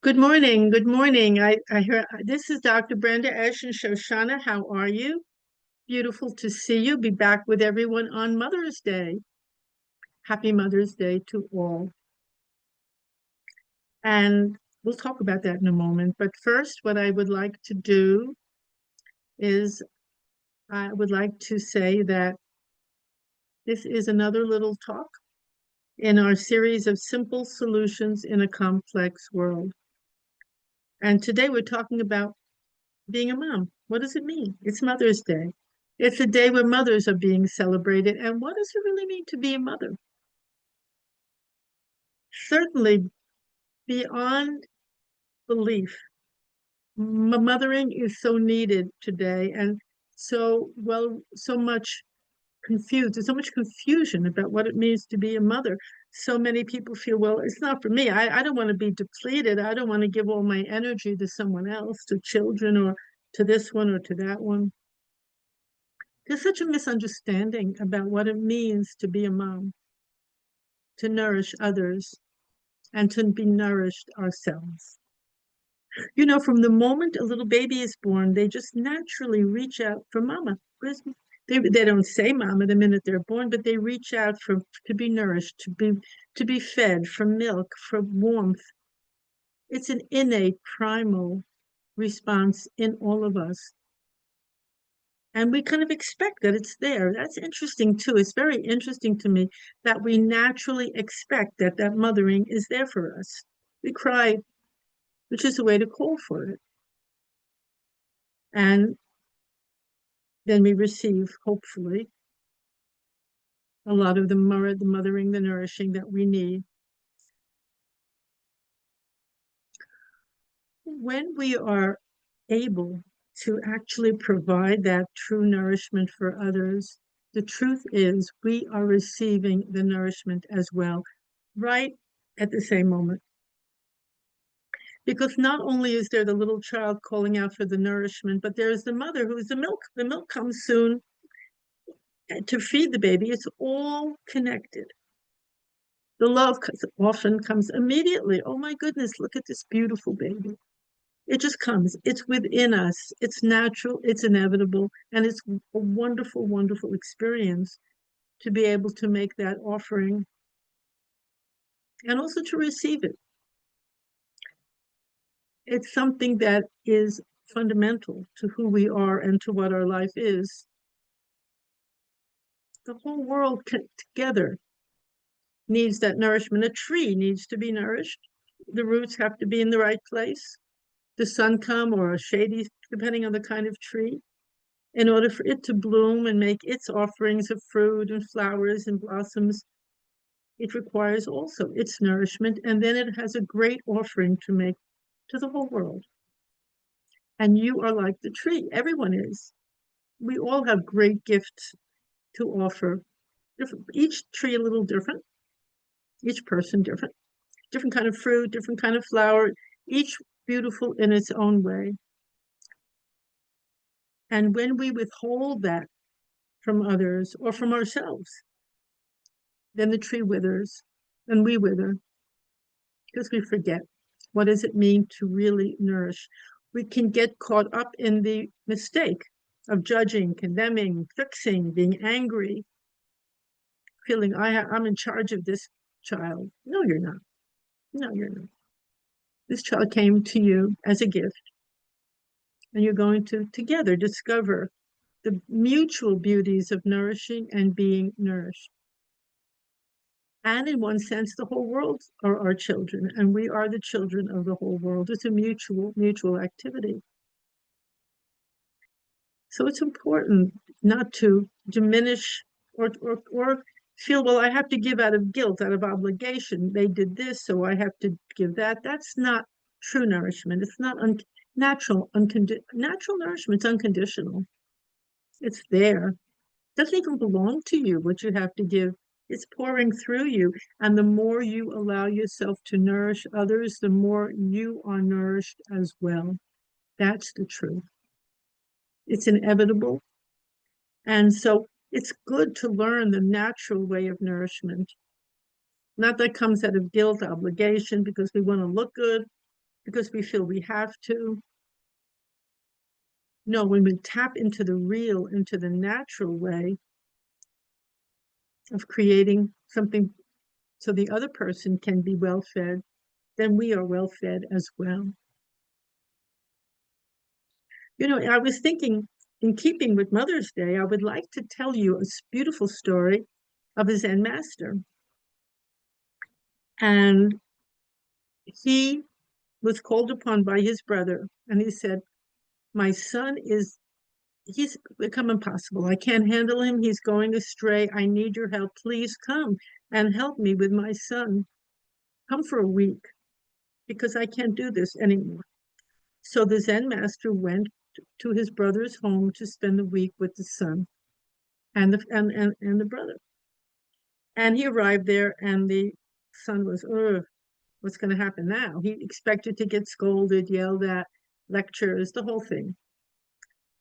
Good morning. Good morning. I hear this is Dr. Brenda Esch and Shoshana. How are you? Beautiful to see you. Be back with everyone on Mother's Day. Happy Mother's Day to all. And we'll talk about that in a moment. But first, what I would like to do is I would like to say that this is another little talk in our series of simple solutions in a complex world. And today we're talking about being a mom. What does it mean? It's Mother's Day. It's a day where mothers are being celebrated. And what does it really mean to be a mother? Certainly, beyond belief, mothering is so needed today and so much confused. There's so much confusion about what it means to be a mother. So many people feel, well, it's not for me. I don't want to be depleted. I don't want to give all my energy to someone else, to children, or to this one or to that one. There's such a misunderstanding about what it means to be a mom, to nourish others, and to be nourished ourselves. You know, from the moment a little baby is born, they just naturally reach out for mama. They don't say mama the minute they're born, but they reach out for to be nourished, to be fed, for milk, for warmth. It's an innate primal response in all of us. And we kind of expect that it's there. That's interesting too. It's very interesting to me that we naturally expect that that mothering is there for us. We cry, which is a way to call for it. And then we receive, hopefully, a lot of the mothering, the nourishing that we need. When we are able to actually provide that true nourishment for others, the truth is we are receiving the nourishment as well, right at the same moment. Because not only is there the little child calling out for the nourishment, but there's the mother who's the milk. The milk comes soon to feed the baby. It's all connected. The love often comes immediately. Oh my goodness, look at this beautiful baby. It just comes. It's within us. It's natural. It's inevitable. And it's a wonderful, wonderful experience to be able to make that offering and also to receive it. It's something that is fundamental to who we are and to what our life is. The whole world together needs that nourishment. A tree needs to be nourished. The roots have to be in the right place. The sun come or a shady, depending on the kind of tree, in order for it to bloom and make its offerings of fruit and flowers and blossoms. It requires also its nourishment, and then it has a great offering to make to the whole world. And you are like the tree. Everyone is. We all have great gifts to offer. Each tree a little different, each person different, different kind of fruit, different kind of flower, each beautiful in its own way. And when we withhold that from others or from ourselves, then the tree withers and we wither because we forget what does it mean to really nourish. We can get caught up in the mistake of judging, condemning, fixing, being angry, feeling I'm in charge of this child. No, you're not. No, you're not. This child came to you as a gift, and you're going to together discover the mutual beauties of nourishing and being nourished. And in one sense, the whole world are our children, and we are the children of the whole world. It's a mutual activity. So it's important not to diminish or feel, well, I have to give out of guilt, out of obligation. They did this, so I have to give that. That's not true nourishment. It's not natural nourishment. It's unconditional. It's there. It doesn't even belong to you, what you have to give. It's pouring through you. And the more you allow yourself to nourish others, the more you are nourished as well. That's the truth. It's inevitable. And so it's good to learn the natural way of nourishment. Not that comes out of guilt, obligation, because we want to look good. because we feel we have to. No, when we tap into the real, into the natural way of creating something so the other person can be well fed, then we are well fed as well. I was thinking, in keeping with Mother's Day, I would like to tell you a beautiful story of a Zen master. And he was called upon by his brother, and he said, my son he's become impossible. I can't handle him. He's going astray. I need your help. Please come and help me with my son. Come for a week because I can't do this anymore. So the Zen master went to his brother's home to spend the week with the son and the brother. And he arrived there, and the son was, what's going to happen now? He expected to get scolded, yelled at, lectures, the whole thing.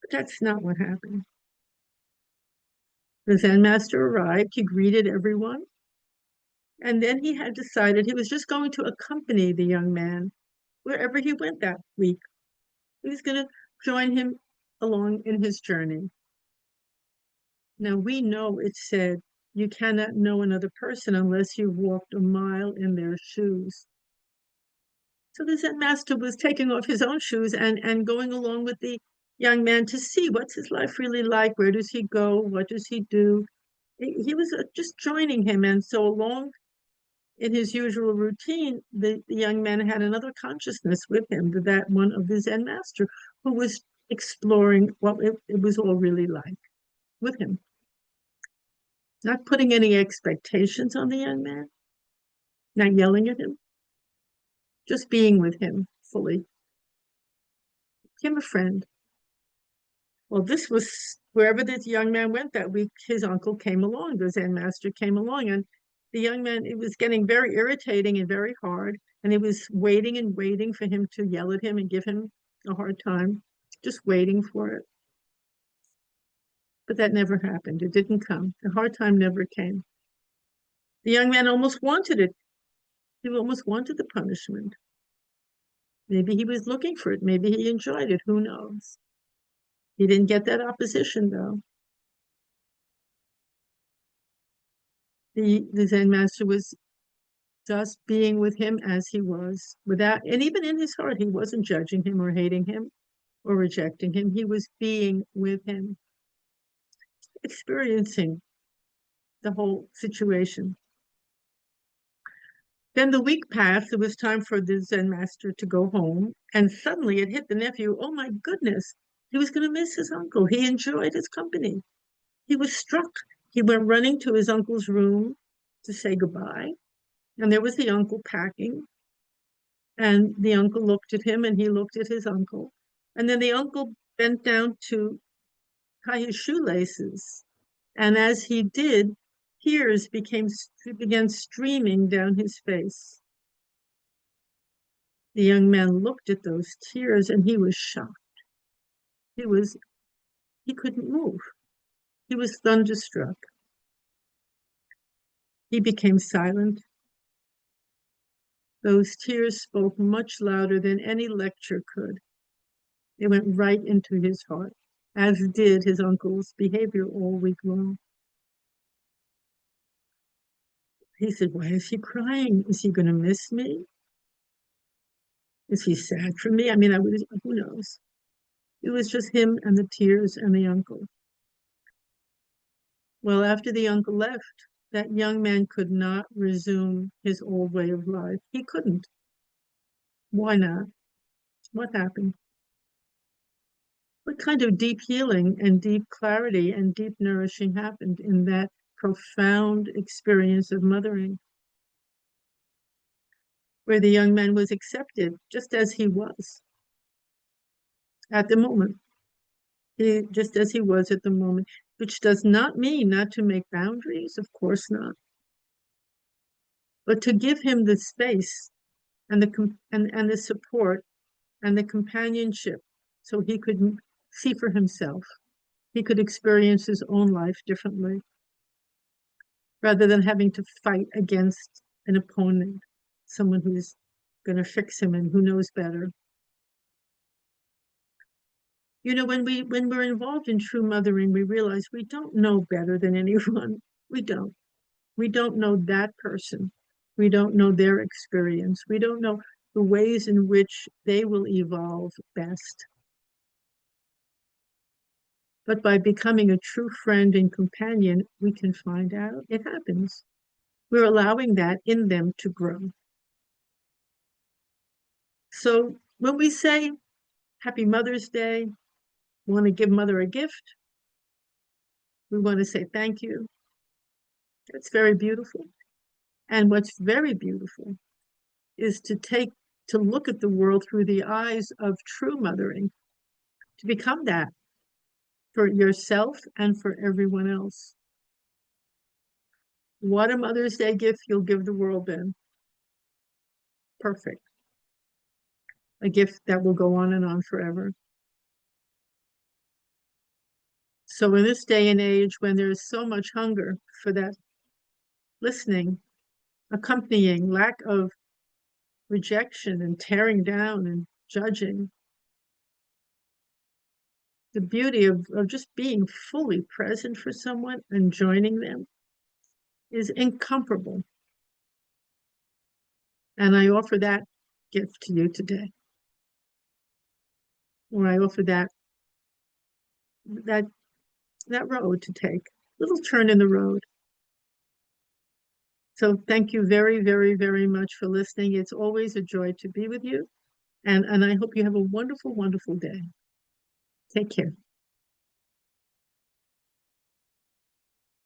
But that's not what happened. The Zen master arrived, he greeted everyone, and then he had decided he was just going to accompany the young man wherever he went that week. He was going to join him along in his journey. Now, we know it said you cannot know another person unless you've walked a mile in their shoes. So the Zen master was taking off his own shoes and going along with the young man to see what's his life really like, where does he go, what does he do. He was just joining him, and so along in his usual routine, the young man had another consciousness with him, that one of the Zen master, who was exploring what it was all really like with him. Not putting any expectations on the young man, not yelling at him, just being with him fully. Became a friend. Well, this was wherever this young man went that week, his uncle came along, the Zen master came along, and the young man, it was getting very irritating and very hard, and he was waiting and waiting for him to yell at him and give him a hard time, just waiting for it. But that never happened. It didn't come. The hard time never came. The young man almost wanted it. He almost wanted the punishment. Maybe he was looking for it. Maybe he enjoyed it. Who knows? He didn't get that opposition, though. The Zen master was just being with him as he was, without, and even in his heart, he wasn't judging him or hating him or rejecting him. He was being with him, experiencing the whole situation. Then the week passed. It was time for the Zen master to go home. And suddenly it hit the nephew. Oh my goodness, he was going to miss his uncle. He enjoyed his company. He was struck. He went running to his uncle's room to say goodbye. And there was the uncle packing. And the uncle looked at him and he looked at his uncle. And then the uncle bent down to tie his shoelaces. And as he did, tears began streaming down his face. The young man looked at those tears and he was shocked. He couldn't move. He was thunderstruck. He became silent. Those tears spoke much louder than any lecture could. They went right into his heart, as did his uncle's behavior all week long. He said, why is he crying? Is he going to miss me? Is he sad for me? I mean, who knows? It was just him and the tears and the uncle. Well, after the uncle left, that young man could not resume his old way of life. He couldn't. Why not? What happened? What kind of deep healing and deep clarity and deep nourishing happened in that profound experience of mothering, where the young man was accepted just as he was at the moment, just as he was at the moment, which does not mean not to make boundaries, of course not, but to give him the space and the support and the companionship so he could see for himself. He could experience his own life differently rather than having to fight against an opponent, someone who's going to fix him, and who knows better. When we're involved in true mothering, we realize we don't know better than anyone. We don't. We don't know that person. We don't know their experience. We don't know the ways in which they will evolve best. But by becoming a true friend and companion, we can find out. It happens. We're allowing that in them to grow. So when we say Happy Mother's Day, want to give mother a gift, we want to say thank you. It's very beautiful. And what's very beautiful is to look at the world through the eyes of true mothering, to become that for yourself and for everyone else. What a Mother's Day gift you'll give the world then. Perfect. A gift that will go on and on forever. So in this day and age when there's so much hunger for that listening, accompanying lack of rejection and tearing down and judging, the beauty of just being fully present for someone and joining them is incomparable. And I offer that gift to you today. Or I offer that that road to take, little turn in the road. So thank you very, very, very much for listening. It's always a joy to be with you. And I hope you have a wonderful, wonderful day. Take care.